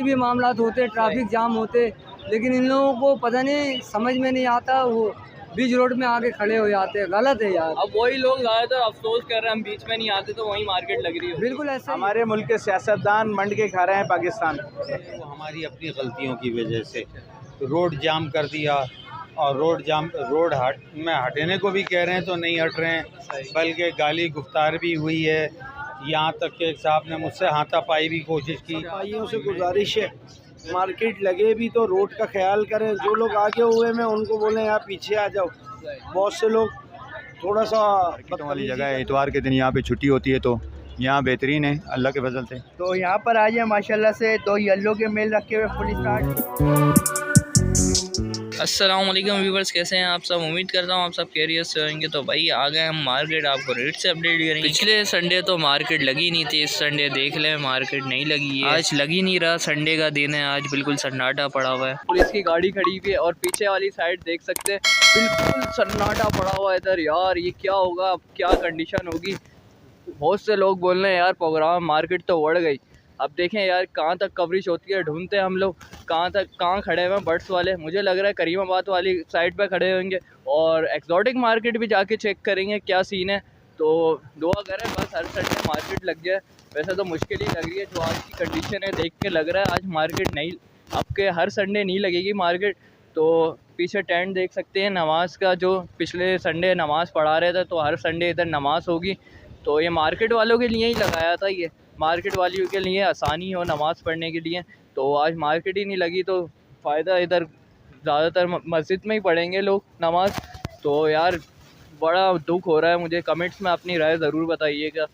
भी मामला होते, ट्रैफिक जाम होते, लेकिन इन लोगों को पता नहीं, समझ में नहीं आता, वो बीच रोड में आके खड़े हो जाते हैं। गलत है यार। अब वही लोग ज़्यादातर अफसोस कर रहे हैं हम बीच में नहीं आते तो वही मार्केट लग रही है। बिल्कुल ऐसा हमारे मुल्क के सियासतदान मंड के खा रहे हैं पाकिस्तान। वो हमारी अपनी गलतियों की वजह से रोड जाम कर दिया, और रोड में हटने को भी कह रहे हैं तो नहीं हट रहे हैं, बल्कि गाली गुफ्तार भी हुई है। यहाँ तक के एक साहब ने मुझसे हाथापाई भी कोशिश की। भाइयों से गुजारिश है, मार्केट लगे भी तो रोड का ख्याल करें। जो लोग आगे हुए में उनको बोलें यार पीछे आ जाओ। बहुत से लोग थोड़ा सा वाली जगह है, इतवार के दिन यहाँ पे छुट्टी होती है तो यहाँ बेहतरीन है अल्लाह के फजल से। तो यहाँ पर आ जाए माशाल्लाह से। तो येलो के मेल रखे हुए फुल स्टार्ट। अस्सलाम वालेकुम व्यूवर्स, कैसे हैं आप सब? उम्मीद करता हूँ आप सब खैरियत से होंगे। तो भाई आ गए हम मार्केट, आपको रेट से अपडेट करेंगे। पिछले संडे तो मार्केट लगी नहीं थी, इस संडे देख लें मार्केट नहीं लगी है, आज लगी नहीं रहा। संडे का दिन है, आज बिल्कुल सन्नाटा पड़ा हुआ है। पुलिस की गाड़ी खड़ी हुई है और पीछे वाली साइड देख सकते हैं बिल्कुल सन्नाटा पड़ा हुआ है इधर। यार ये क्या होगा, अब क्या कंडीशन होगी? बहुत से लोग बोल रहे हैं यार प्रोग्राम मार्केट तो बढ़ गई। अब देखें यार कहाँ तक कवरेज होती है, ढूंढते हैं हम लोग कहाँ खड़े हुए हैं बर्ड्स वाले। मुझे लग रहा है करीमाबाद वाली साइड पे खड़े होंगे और एक्सोटिक मार्केट भी जाके चेक करेंगे क्या सीन है। तो दुआ करें बस हर संडे मार्केट लग जाए। वैसे तो मुश्किल ही लग रही है, जो आज की कंडीशन है देख के लग रहा है आज मार्केट नहीं, आपके हर संडे नहीं लगेगी मार्केट। तो पीछे टेंट देख सकते हैं नमाज का, जो पिछले संडे नमाज़ पढ़ा रहे थे, तो हर संडे इधर नमाज़ होगी। तो ये मार्केट वालों के लिए ही लगाया था, ये मार्केट वालों के लिए आसानी हो नमाज़ पढ़ने के लिए। तो आज मार्केट ही नहीं लगी तो फ़ायदा इधर ज़्यादातर मस्जिद में ही पढ़ेंगे लोग नमाज़। तो यार बड़ा दुख हो रहा है मुझे। कमेंट्स में अपनी राय ज़रूर बताइएगा।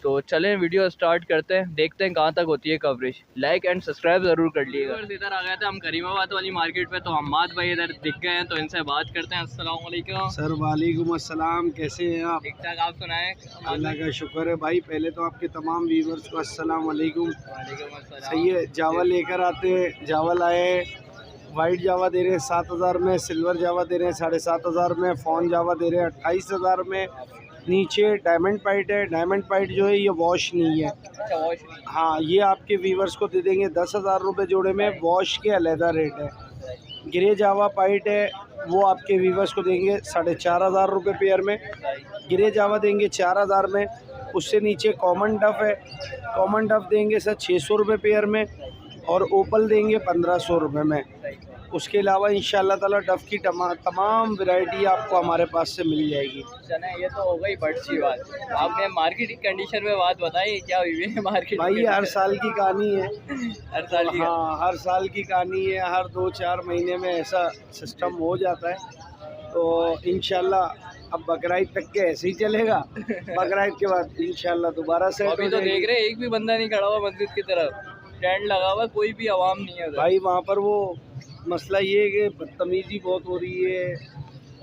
तो चलें वीडियो स्टार्ट करते हैं, देखते हैं कहाँ तक होती है कवरेज। लाइक एंड सब्सक्राइब ज़रूर कर लीजिएगा। इधर आ गए थे हम करीमाबाद वाली मार्केट पे, तो हम्माद भाई इधर दिख गए हैं, तो इनसे बात करते हैं। अस्सलाम वालेकुम सर। वालेकुम अस्सलाम, कैसे हैं आप? ठीक ठाक, आप सुनाएं? अल्लाह का शुक्र है भाई। पहले तो आपके तमाम व्यूवर्स को अस्सलाम वालेकुम। सही है, जावा लेकर आते हैं, जावा लाए। वाइट जावा दे रहे हैं 7,000 में, सिल्वर जावा दे रहे हैं 7,500 में, फ़ॉन जावा दे रहे हैं 28,000 में। नीचे डायमंड पाइट है, डायमंड पाइट जो है ये वॉश नहीं है। अच्छा, वॉश नहीं। हाँ, ये आपके व्यूवर्स को दे देंगे 10,000 रुपये जोड़े में, वॉश के अलहदा रेट है। ग्रे जावा पाइट है, वो आपके व्यूवर्स को देंगे 4,500 रुपये पेयर में। ग्रे जावा देंगे 4,000 में। उससे नीचे कॉमन डफ है, कॉमन डफ देंगे सर 600 रुपये पेयर में, और ओपल देंगे 1,500 रुपये में। उसके अलावा इंशाल्लाह ताला डफ़ की तमाम वैरायटी आपको हमारे पास से मिल जाएगी। चलें, ये तो हो गई बर्ड्स की बात। आपने मार्केट की कंडीशन में बात बताई, क्या हुई है मार्केट भाई? हर साल की कहानी है, हर साल की। हाँ, हर साल की कहानी है। हर 2-4 महीने में ऐसा सिस्टम हो जाता है। तो इंशाल्लाह अब बकरीद तक के ऐसे ही चलेगा। बकरीद के बाद इंशाल्लाह दोबारा से। अभी तो देख रहे हैं एक भी बंदा नहीं खड़ा हुआ मस्जिद की तरफ, टेंट लगा हुआ, कोई भी आवाम नहीं है भाई। वहाँ पर वो मसला ये है कि बदतमीज़ी बहुत हो रही है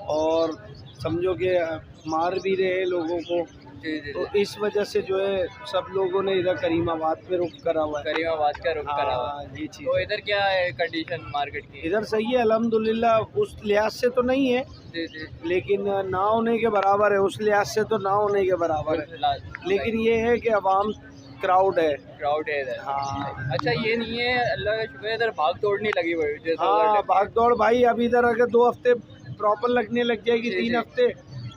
और समझो कि मार भी रहे लोगों को। तो इस वजह से जो है सब लोगों ने इधर करीमाबाद पे रुक करा हुआ है। करीमाबाद का रुक करा हुआ है, ये चीज़। तो इधर क्या है कंडीशन मार्केट की? इधर सही है अल्हम्दुलिल्लाह, उस लिहाज से तो नहीं है, लेकिन ना होने के बराबर है। उस लिहाज से तो ना होने के बराबर है, लेकिन ये है कि अवाम क्राउड है इधर। हाँ, अच्छा, ये नहीं है, अल्लाह का शुक्र है इधर भाग दौड़ नहीं लगी हुई। हाँ, भाग दौड़ भाई। अब इधर अगर 2 हफ्ते प्रॉपर लगने लग जाएगी, 3 हफ्ते,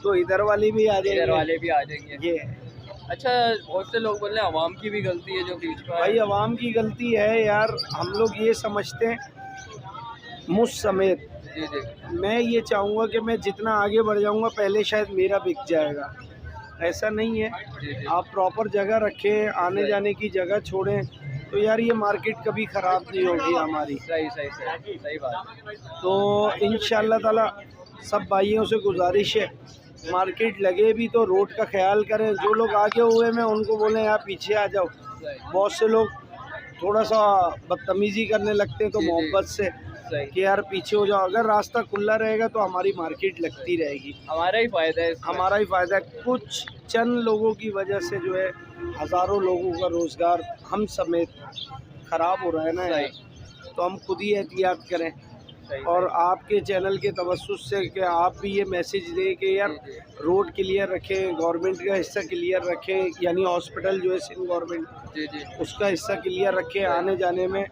तो इधर वाले भी आ जाएंगे, इधर वाले भी आ जाएंगे। ये अच्छा, बहुत से लोग बोल रहे हैं अवाम की भी गलती है जो बीच में। भाई अवाम की गलती है यार। हम लोग ये समझते हैं, मुझ समेत। मैं ये चाहूँगा कि मैं जितना आगे बढ़ जाऊँगा पहले शायद मेरा बिक जाएगा। ऐसा नहीं है। आप प्रॉपर जगह रखें, आने जाने की जगह छोड़ें, तो यार ये मार्केट कभी ख़राब नहीं होगी हमारी। सही बात। तो इंशाल्लाह ताला सब भाइयों से गुजारिश है, मार्केट लगे भी तो रोड का ख्याल करें। जो लोग आगे हुए में उनको बोलें यार पीछे आ जाओ। बहुत से लोग थोड़ा सा बदतमीज़ी करने लगते हैं तो मोहब्बत से कि यार पीछे हो जाओ। अगर रास्ता खुला रहेगा तो हमारी मार्केट लगती रहेगी, हमारा ही फ़ायदा है, हमारा ही फ़ायदा है। कुछ चंद लोगों की वजह से जो है हज़ारों लोगों का रोज़गार हम समेत ख़राब हो रहा है ना यार। तो हम खुद ही एहतियात करें, और आपके चैनल के तवस्सुस से कि आप भी ये मैसेज दें कि यार रोड क्लियर रखें, गवर्नमेंट का हिस्सा क्लियर रखें, यानी हॉस्पिटल जो है सिंध गवर्नमेंट उसका हिस्सा क्लियर रखें। आने जाने में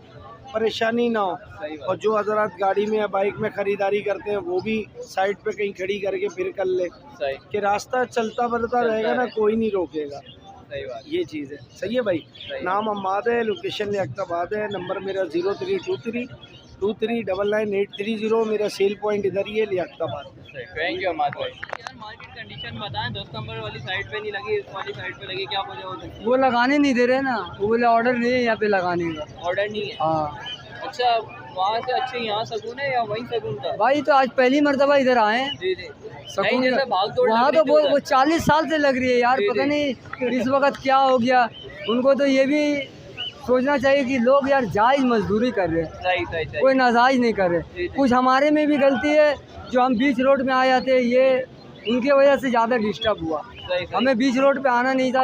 परेशानी ना हो। और जो हजरात गाड़ी में या बाइक में ख़रीदारी करते हैं वो भी साइड पे कहीं खड़ी करके फिर कर ले कि रास्ता चलता बढ़ता रहेगा ना, कोई नहीं रोकेगा। सही बात। ये चीज़ है। सही है भाई। नाम अम्माद है, लोकेशन लियाकताबाद है, नंबर मेरा 0323299830। मेरा सेल पॉइंट इधर ही है, लियाकताबाद। थैंक यू अहमद भाई। यार मार्केट कंडीशन बताएं, 10 नंबर वाली साइड पे नहीं लगी, इस वाली साइड पे लगी, क्या वजह हो सकती है? वो लगाने नहीं दे रहे ना, वो बोले ऑर्डर नहीं है यहाँ पे लगाने का। ऑर्डर नहीं है? हाँ अच्छा, वहाँ से अच्छे यहाँ सकून है या वहीं सकून था? भाई तो आज पहली मर्तबा इधर आए हैं। जी जी। सकून जैसे भाग दौड़ वहाँ लग तो रही थी वो उधर। 40 साल से लग रही है यार, जी, पता जी। नहीं इस वक्त क्या हो गया। उनको तो ये भी सोचना चाहिए कि लोग यार जायज़ मजदूरी कर रहे हैं, सही सही सही। कोई नाजायज़ नहीं कर जी, रहे। जी। कुछ हमारे में भी गलती है, जो हम बीच रोड में आ जाते हैं, ये उनके वजह से ज़्यादा डिस्टर्ब हुआ। सही सही। हमें बीच रोड पे आना नहीं था,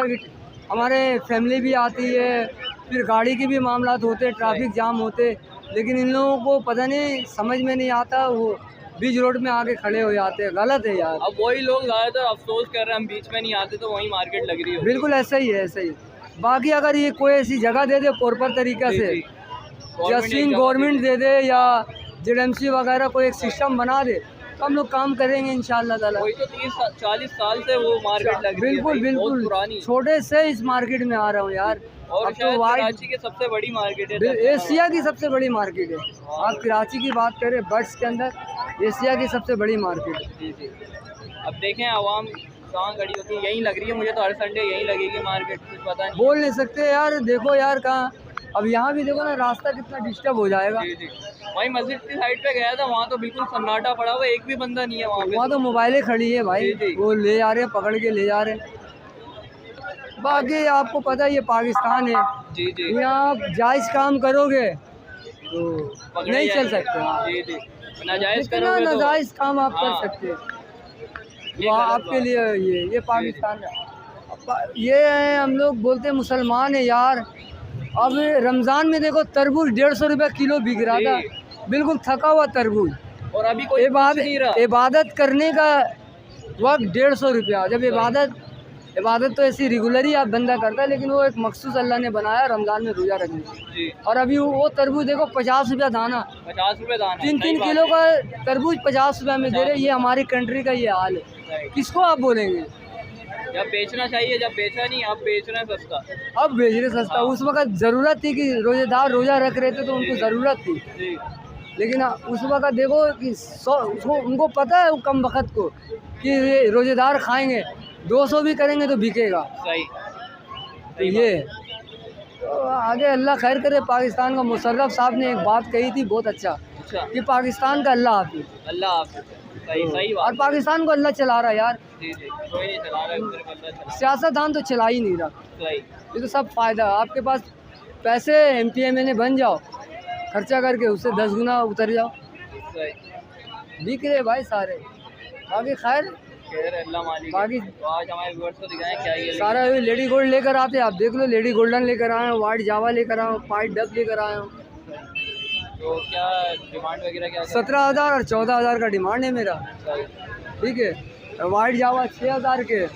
हमारे फैमिली भी आती है, फिर गाड़ी के भी मामलात होते, ट्रैफिक जाम होते, लेकिन इन लोगों को पता नहीं समझ में नहीं आता, वो बीच रोड में आके खड़े हो जाते हैं। गलत है यार। अब वही लोग ज़्यादातर अफसोस कर रहे हैं हम बीच में नहीं आते तो वहीं मार्केट लग रही है। बिल्कुल ऐसा ही है, ऐसा ही। बाकी अगर ये कोई ऐसी जगह दे दे प्रॉपर तरीक़ा से, या सीन गवर्नमेंट दे दे या जेडएमसी वगैरह कोई एक सिस्टम बना दे, तो हम लोग काम करेंगे इंशाअल्लाह ताला। वही तो 30-40 साल से वो मार्केट लग रही है। बिल्कुल भाई, बहुत बिल्कुल, पुरानी। छोटे से इस मार्केट में आ रहा हूँ यार। और अब तो शायद वाइड कराची की सबसे बड़ी मार्केट है। एशिया की सबसे बड़ी मार्केट है। आप कराची की बात करें, बर्ड्स के अंदर एशिया की सबसे बड़ी मार्केट है। जी जी। अब देखें आवाम कहाँ खड़ी होती है, यहीं लग रही है। मुझे तो हर संडे यहीं लगेगी मार्केट, कुछ पता नहीं। बोल नहीं सकते यार, देखो यार कहाँ, अब यहाँ भी देखो ना, रास्ता कितना डिस्टर्ब हो जाएगा। जी जी। वहीं मस्जिद की साइड पे गया था, वहाँ तो बिल्कुल सन्नाटा पड़ा हुआ, एक भी बंदा नहीं है वहाँ पे। वहाँ तो मोबाइलें खड़ी है भाई, जी, जी। वो ले जा रहे हैं, पकड़ के ले जा रहे हैं। बाकी आपको पता है ये पाकिस्तान है, जी जी। यहाँ आप जायज़ काम करोगे तो पकड़े नहीं चल जाएंगे। सकते। हाँ। जी जी। नाजायज़ जितना करोगे तो नाजायज़ काम आप हाँ। कर सकते हैं, ये वो गलत आपके बात लिए ये पाकिस्तान है। ये है, हम लोग बोलते हैं मुसलमान है यार। अब रमज़ान में देखो तरबूज 150 रुपये किलो बिक रहा था, जी। बिल्कुल थका हुआ तरबूज। और अभी कोई पूछ नहीं रहा। इबादत करने का वक्त 150 रुपया। जब इबादत तो ऐसी रेगुलर ही आप बंदा करता है, लेकिन वो एक मखसूस अल्लाह ने बनाया रमज़ान में रोज़ा रखने के लिए। जी। और अभी वो तरबूज देखो 50 रुपया दाना, 50 रुपए दाना। 3-3 किलो का तरबूज 50 रुपया में दे रहे। ये हमारी कंट्री का ये हाल है, किसको आप बोलेंगे? जब बेचना चाहिए, जब बेचा नहीं, अब बेच रहे हैं सस्ता। अब बेच रहे सस्ता। उस वक्त ज़रूरत थी कि रोज़ेदार रोज़ा रख रहे थे तो उनको ज़रूरत थी, जी। लेकिन उस वक्त देखो कि उनको पता है कम वक्त को कि ये रोज़ेदार खाएंगे, 200 भी करेंगे तो बिकेगा। सही। तो ये तो आगे अल्लाह खैर करे। पाकिस्तान का मुशर्रफ साहब ने एक बात कही थी बहुत अच्छा, अच्छा। कि पाकिस्तान का अल्लाह हाफिज़, अल्लाह हाफ़िज़। सही सही और बात। पाकिस्तान को अल्लाह चला रहा है यार। जी जी। कोई नहीं चला रहा है, सिर्फ अल्लाह चला। सियासतदान तो चला ही नहीं रहा। सही। ये तो सब फ़ायदा, आपके पास पैसे MPMNA बन जाओ, खर्चा करके उससे 10 गुना उतर जाओ। सही। बिक रहे भाई सारे। बाकी खैर, खैर अल्लाह मालिक। बाकी तो आज हमारे व्यूअर्स को दिखाएं क्या ये सारा लेडी गोल्ड लेकर आते हैं। आप देख लो, लेडी गोल्डन लेकर आए हैं, वाइट जावा लेकर आए हैं, पाइट डब लेकर आए हैं। तो क्या डिमांड वगैरह क्या 17,000 और 14,000 का डिमांड है मेरा। सही। ठीक है, वाइट जावा 6,000 के,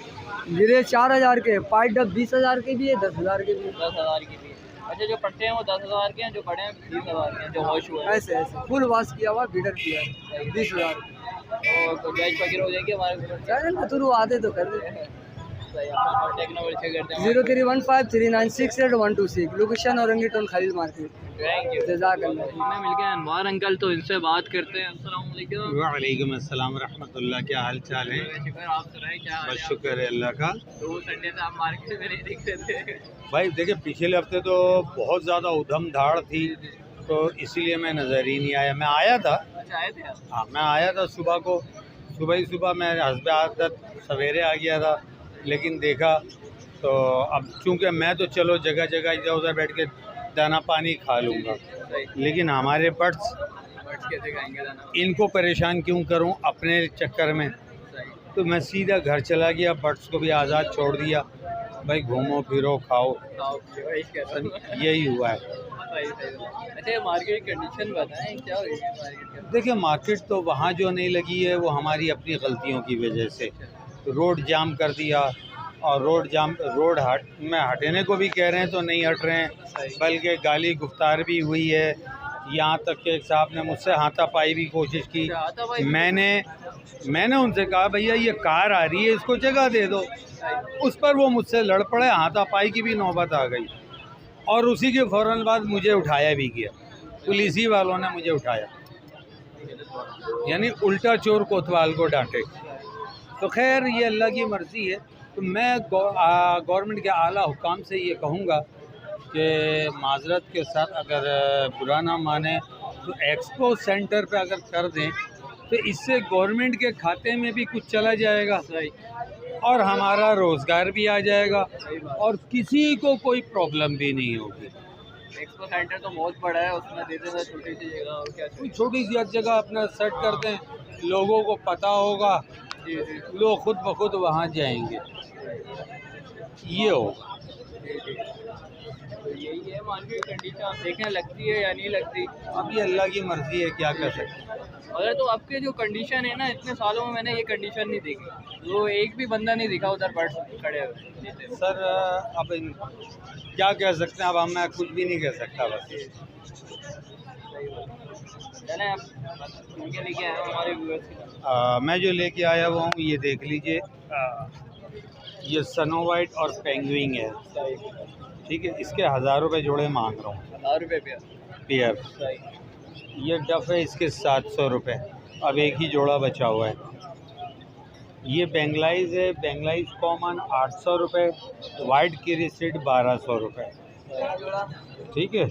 गिरे 4,000 के, पाइट डब 20,000 के भी है, 10,000 के भी है। 10,000 की भी। अच्छा, जो पट्टे हैं वो 10,000 के हैं, जो बड़े हैं 20,000 के हैं, जो वॉश हुए हैं। ऐसे ऐसे फुल वॉश किया हुआ, बीडर किया है, 20,000। और तो गैस वगैरह हो जाएगी हमारे व्यूअर्स। चैनल में थ्रू आते तो कर दे। सही। आप कॉन्टैक्ट नंबर शेयर करते हैं। 03153968 location Orangi town Khalil market. Thank you. जज़ाकल्लाह। हमें मिल गए अनवार अंकल, तो इनसे बात करते हैं। अस्सलाम वालेकुम। वालेकुम अस्सलाम रहमतुल्लाह। क्या हाल चाल है? शुक्र, आप सुनाएं क्या हाल बस है? शुक्र है अल्लाह का। तो संडे से आप मार्केट में नहीं दिख रहे थे। भाई देखिए, पिछले हफ्ते तो बहुत ज़्यादा उधम धाड़ थी, तो इसीलिए मैं नज़र ही नहीं आया। मैं आया था, अच्छा, आए थे आप? हाँ मैं आया था सुबह को, सुबह मैं हस्ब आदत सवेरे आ गया था, लेकिन देखा तो अब चूँकि मैं तो चलो जगह जगह इधर उधर बैठ के दाना पानी खा लूँगा, लेकिन हमारे बर्ड्स कैसे खाएंगे दाना? इनको परेशान क्यों करूं अपने चक्कर में। तो मैं सीधा घर चला गया, बर्ड्स को भी आज़ाद छोड़ दिया, भाई घूमो फिरो खाओ, यही हुआ है। अच्छा, मार्केट कंडीशन बताएं, क्या हुई है मार्केट? देखिए, मार्केट तो वहाँ जो नहीं लगी है वो हमारी अपनी गलतियों की वजह से। रोड जाम कर दिया, और रोड हटने को भी कह रहे हैं तो नहीं हट रहे हैं, बल्कि गाली गुफ्तार भी हुई है, यहाँ तक कि एक साहब ने मुझसे हाथापाई भी कोशिश की। मैंने उनसे कहा भैया ये कार आ रही है, इसको जगह दे दो। उस पर वो मुझसे लड़ पड़े, हाथापाई की भी नौबत आ गई और उसी के फ़ौरन बाद मुझे उठाया भी गया। पुलिस ही वालों ने मुझे उठाया, यानी उल्टा चोर कोतवाल को डांटे। तो खैर ये अल्लाह की मर्ज़ी है। तो मैं गवर्नमेंट के आला हुकाम से ये कहूँगा कि माजरत के साथ अगर बुरा ना माने तो एक्सपो सेंटर पे अगर कर दें तो इससे गवर्नमेंट के खाते में भी कुछ चला जाएगा और हमारा रोज़गार भी आ जाएगा और किसी को कोई प्रॉब्लम भी नहीं होगी। एक्सपो सेंटर तो बहुत बड़ा है, उसमें दे देना छोटी सी जगह और क्या। कोई छोटी सी जगह अपना सेट कर दें, लोगों को पता होगा, लोग खुद ब खुद वहाँ जाएंगे, ये होगा। तो यही है मार्केट कंडीशन, आप देखें लगती है या नहीं लगती, अब ये अल्लाह की मर्ज़ी है, क्या कर सकते हैं। अगर तो आपके जो कंडीशन है ना, इतने सालों में मैंने ये कंडीशन नहीं देखी, तो एक भी बंदा नहीं दिखा उधर खड़े हुए। सर अब क्या कह सकते हैं, अब मैं कुछ भी नहीं कह सकता। बस चलें आप उनके लेके आए हमारे व्यूअर्स। मैं जो लेके आया हुआ हूँ ये देख लीजिए, ये स्नो वाइट और पेंगुइन है, ठीक है। इसके 1000 रुपये जोड़े मांग रहा हूँ, 1000 रुपये पेयर। ये डफ है, इसके 700 रुपये, अब एक ही जोड़ा बचा हुआ है। ये बेंगलाइज है, बेंगलाइज कॉमन 800 रुपये, वाइट की रिसीट 1200 रुपये, ठीक है,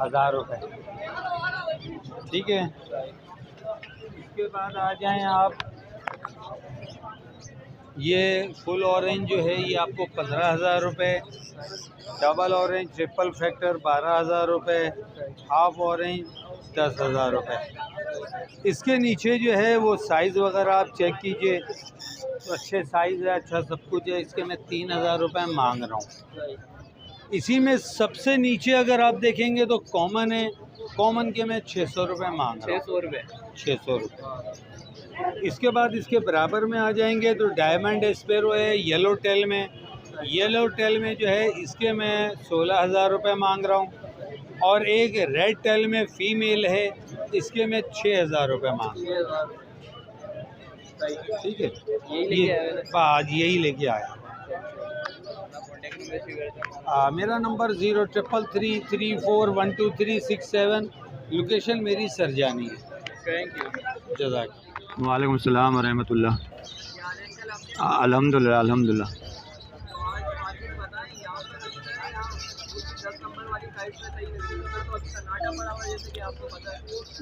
1000 रुपये, ठीक है। इसके बाद आ जाएं आप, ये फुल ऑरेंज जो है ये आपको 15,000 रुपये, डबल ऑरेंज ट्रिपल फैक्टर 12,000 रुपये, हाफ ऑरेंज 10,000 रुपये। इसके नीचे जो है वो साइज़ वगैरह आप चेक कीजिए, तो अच्छे साइज़ है, अच्छा सब कुछ है। इसके मैं 3,000 रुपये मांग रहा हूँ। इसी में सबसे नीचे अगर आप देखेंगे तो कॉमन है, कॉमन के मैं 600 रुपये मांग रहा हूँ, 600 रुपये, 600 रुपये। इसके बाद इसके बराबर में आ जाएंगे तो डायमंड स्पैरो है येलो टेल में, येलो टेल में जो है इसके मैं 16,000 रुपये मांग रहा हूँ और एक रेड टेल में फ़ीमेल है, इसके मैं 6,000 रुपये मांग रहा हूँ, ठीक है। आज यही लेके आया। मेरा नंबर 0333312367, लोकेशन मेरी सरजानी है। थैंक यू, जज़ाक। वालेकुम अस्सलाम रहमतुल्लाह। अल्हम्दुलिल्लाह अल्हम्दुलिल्लाह।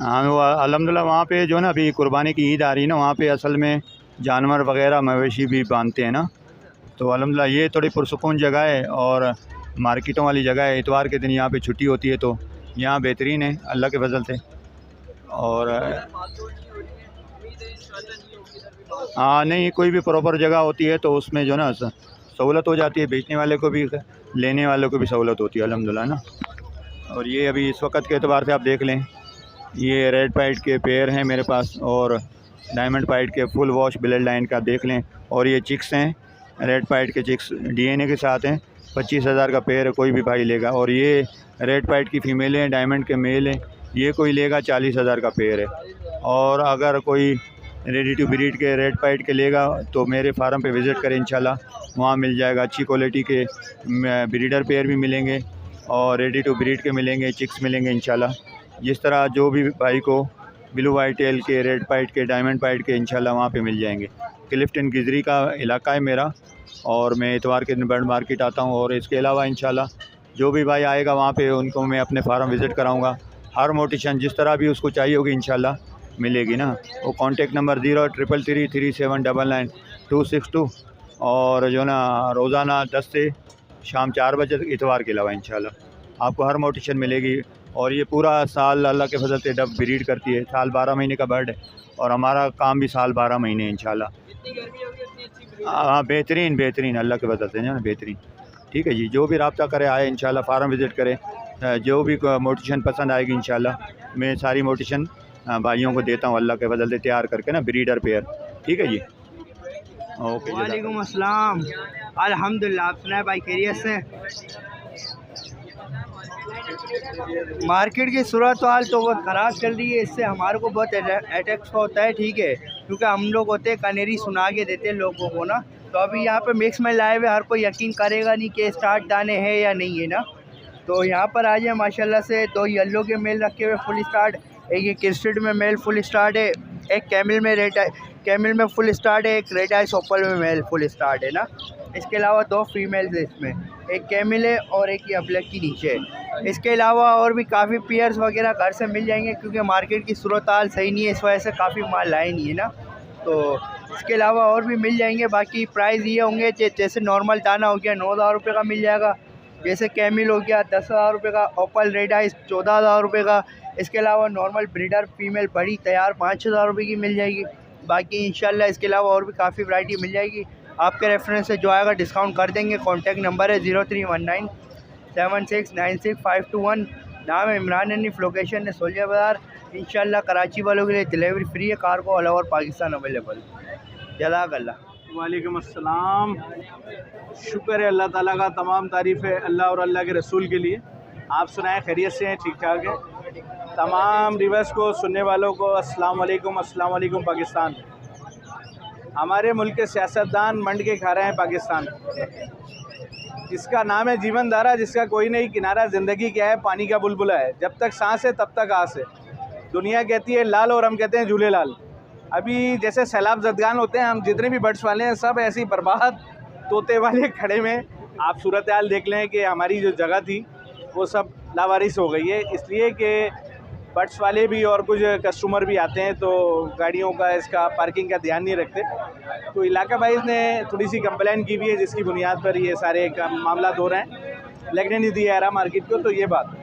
हाँ वो अल्हम्दुलिल्लाह, वहाँ पे जो ना अभी कुर्बानी की ईद आ रही है ना, वहाँ पे असल में जानवर वगैरह मवेशी भी बांधते हैं ना, तो अल्हम्दुलिल्लाह ये थोड़ी पुरसुकून जगह है और मार्केटों वाली जगह है। इतवार के दिन यहाँ पे छुट्टी होती है तो यहाँ बेहतरीन है अल्लाह के फजल से। और हाँ नहीं, कोई भी प्रॉपर जगह होती है तो उसमें जो ना सहूलत हो जाती है, बेचने वाले को भी लेने वाले को भी सहूलत होती है अल्हम्दुलिल्लाह ना। और ये अभी इस वक्त के एतबार से आप देख लें, ये रेड पाइट के पेयर हैं मेरे पास और डायमंड पाइट के फुल वॉश ब्लड लाइन का देख लें। और ये चिक्स हैं, रेड पाइट के चिक्स DNA के साथ हैं, 25,000 का पेयर है, कोई भी भाई लेगा। और ये रेड पाइट की फ़ीमेल हैं, डायमंड के मेल हैं, ये कोई लेगा 40,000 का पेयर है। और अगर कोई रेडी टू ब्रीड के रेड पाइट के लेगा तो मेरे फार्म पे विज़िट करें, इंशाल्लाह वहाँ मिल जाएगा। अच्छी क्वालिटी के ब्रीडर पेयर भी मिलेंगे और रेडी टू ब्रीड के मिलेंगे, चिक्स मिलेंगे इंशाल्लाह। जिस तरह जो भी भाई को ब्लू वाइट टेल के, रेड पाइट के, डायमंड पाइट के इंशाल्लाह वहाँ पे मिल जाएंगे। क्लिफ्टन गिजरी का इलाका है मेरा और मैं इतवार के दिन बर्ड मार्केट आता हूँ। और इसके अलावा इंशाल्लाह जो भी भाई आएगा वहाँ पे उनको मैं अपने फार्म विज़िट कराऊँगा। हर मोटिशन जिस तरह भी उसको चाहिए होगी इंशाल्लाह मिलेगी ना। वो कॉन्टेक्ट नंबर 033337999262 और जो ना रोज़ाना 10 से शाम 4 बजे तक इतवार के अलावा इंशाल्लाह आपको हर मोटिशन मिलेगी। और ये पूरा साल अल्लाह के फजल से डब ब्रीड करती है, साल 12 महीने का बर्ड है और हमारा काम भी साल 12 महीने इंशाल्लाह। हाँ बेहतरीन बेहतरीन अल्लाह के फजल से ना बेहतरीन, ठीक है जी। जो भी रब्ता करे आए इंशाल्लाह फार्म विज़िट करें, जो भी मोटिशन पसंद आएगी इंशाल्लाह मैं सारी मोटिशन भाइयों को देता हूँ अल्लाह के फजल से तैयार करके ना, ब्रीडर पेयर, ठीक है जी। ओके, वालेकुम अस्सलाम। अल्हम्दुलिल्लाह, आप सुनाए भाई खैरियत से? मार्केट की सूरत हाल तो बहुत ख़राब चल रही है, इससे हमारे को बहुत अटैक्स होता है, ठीक है, क्योंकि हम लोग होते हैं कनेरी सुना के देते हैं लोगों को ना। तो अभी यहाँ पे मिक्स में लाए हुए हर कोई यकीन करेगा नहीं कि स्टार्ट दाने हैं या नहीं है ना। तो यहाँ पर आ जाए माशाल्लाह से 2 येलो के मेल रखे हुए फुल स्टार्ट, एक ये क्रिस्टेड में मेल फुल स्टार्ट है, एक कैमिल में कैमिल में फुल स्टार्ट है, एक रेड आइस ओपल में मेल फुल स्टार्ट है ना। इसके अलावा 2 फीमेल्स है इसमें, एक कैमिल है और एक ये ब्लैक की नीचे है। इसके अलावा और भी काफ़ी पेयर्स वगैरह घर से मिल जाएंगे, क्योंकि मार्केट की सूरत हाल सही नहीं है, इस वजह से काफ़ी माल लाए नहीं है ना। तो इसके अलावा और भी मिल जाएंगे। बाकी प्राइस ये होंगे जैसे नॉर्मल दाना हो गया 9,000 रुपये का मिल जाएगा, जैसे कैमिल हो गया 10,000 रुपये का, ओपल रेड आइस 14,000 रुपये का। इसके अलावा नॉर्मल ब्रीडर फीमेल बड़ी तैयार 5,000 रुपये की मिल जाएगी। बाकी इंशाल्लाह इसके अलावा और भी काफ़ी वैरायटी मिल जाएगी। आपके रेफरेंस से जो आएगा डिस्काउंट कर देंगे। कॉन्टैक्ट नंबर है 0319769521। नाम है इमरान हनीफ, लोकेशन है सोलिया बाज़ार। इंशाल्लाह कराची वालों के लिए डिलीवरी फ्री है, कार को ऑल ओवर पाकिस्तान अवेलेबल। जज़ाकल्लाह। वालेकुम अस्सलाम। शुक्र है अल्लाह ताला का, तमाम तारीफ़ है अल्लाह और अल्लाह के रसूल के लिए। आप सुनाएं, खैरियत से हैं, ठीक ठाक हैं? तमाम रिवर्स को सुनने वालों को अस्सलाम वालेकुम, अस्सलाम वालेकुम पाकिस्तान। हमारे मुल्क के सियासतदान मंड के खा रहे हैं पाकिस्तान। इसका नाम है जीवन धारा, जिसका कोई नहीं किनारा। ज़िंदगी क्या है? पानी का बुलबुला है, जब तक सांस है तब तक आस है। दुनिया कहती है लाल और हम कहते हैं झूले लाल। अभी जैसे सैलाब ज़दगान होते हैं, हम जितने भी बर्ड्स वाले हैं सब ऐसी बर्बाद तोते वाले खड़े में। आप सूरत हाल देख लें कि हमारी जो जगह थी वो सब लावारिस हो गई है, इसलिए कि बर्ड्स वाले भी और कुछ कस्टमर भी आते हैं तो गाड़ियों का, इसका पार्किंग का ध्यान नहीं रखते। तो इलाका वाइज ने थोड़ी सी कंप्लेन की हुई है, जिसकी बुनियाद पर ये सारे मामला हो रहे हैं। लगने नहीं दिया रहा मार्केट को, तो ये बात।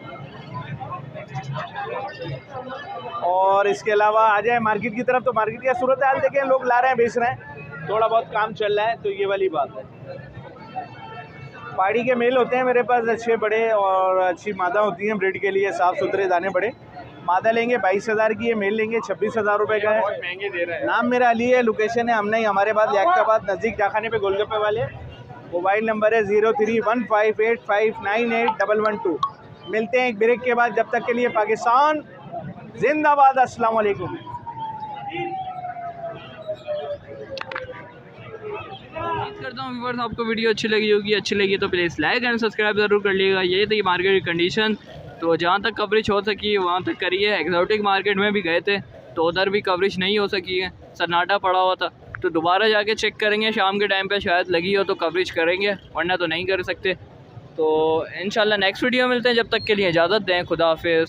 और इसके अलावा आ जाए मार्केट की तरफ, तो मार्केट की सूरत हाल देखें, लोग ला रहे हैं, बेच रहे हैं, थोड़ा बहुत काम चल रहा है, तो ये वाली बात है। पहाड़ी के मेल होते हैं मेरे पास अच्छे बड़े, और अच्छी मादा होती हैं ब्रीड के लिए, साफ़ सुथरे दाने बड़े। मादा लेंगे 22,000 की है, मेल लेंगे 26,000 रुपये का है। महंगे दे रहे हैं। नाम मेरा अली है, लोकेशन है हमने हमारे पास लियाकताबाद नज़दीक डाखाने पे गोलगप्पे वाले। मोबाइल नंबर है 031585981112। मिलते हैं एक ब्रेक के बाद, जब तक के लिए पाकिस्तान जिंदाबाद। अस्सलाम वालेकुम। करता हूँ व्यूअर्स, आपको वीडियो अच्छी लगी होगी, अच्छी लगी तो प्लीज़ लाइक एंड सब्सक्राइब ज़रूर कर लीजिएगा। ये थी मार्केट की कंडीशन, तो जहाँ तक कवरेज हो सकी वहाँ तक करिए। एक्जॉटिक मार्केट में भी गए थे तो उधर भी कवरेज नहीं हो सकी है, सन्नाटा पड़ा हुआ था। तो दोबारा जाके चेक करेंगे, शाम के टाइम पे शायद लगी हो तो कवरेज करेंगे, वरना तो नहीं कर सकते। तो इंशाल्लाह नेक्स्ट वीडियो मिलते हैं, जब तक के लिए इजाज़त दें, खुदा हाफिज़।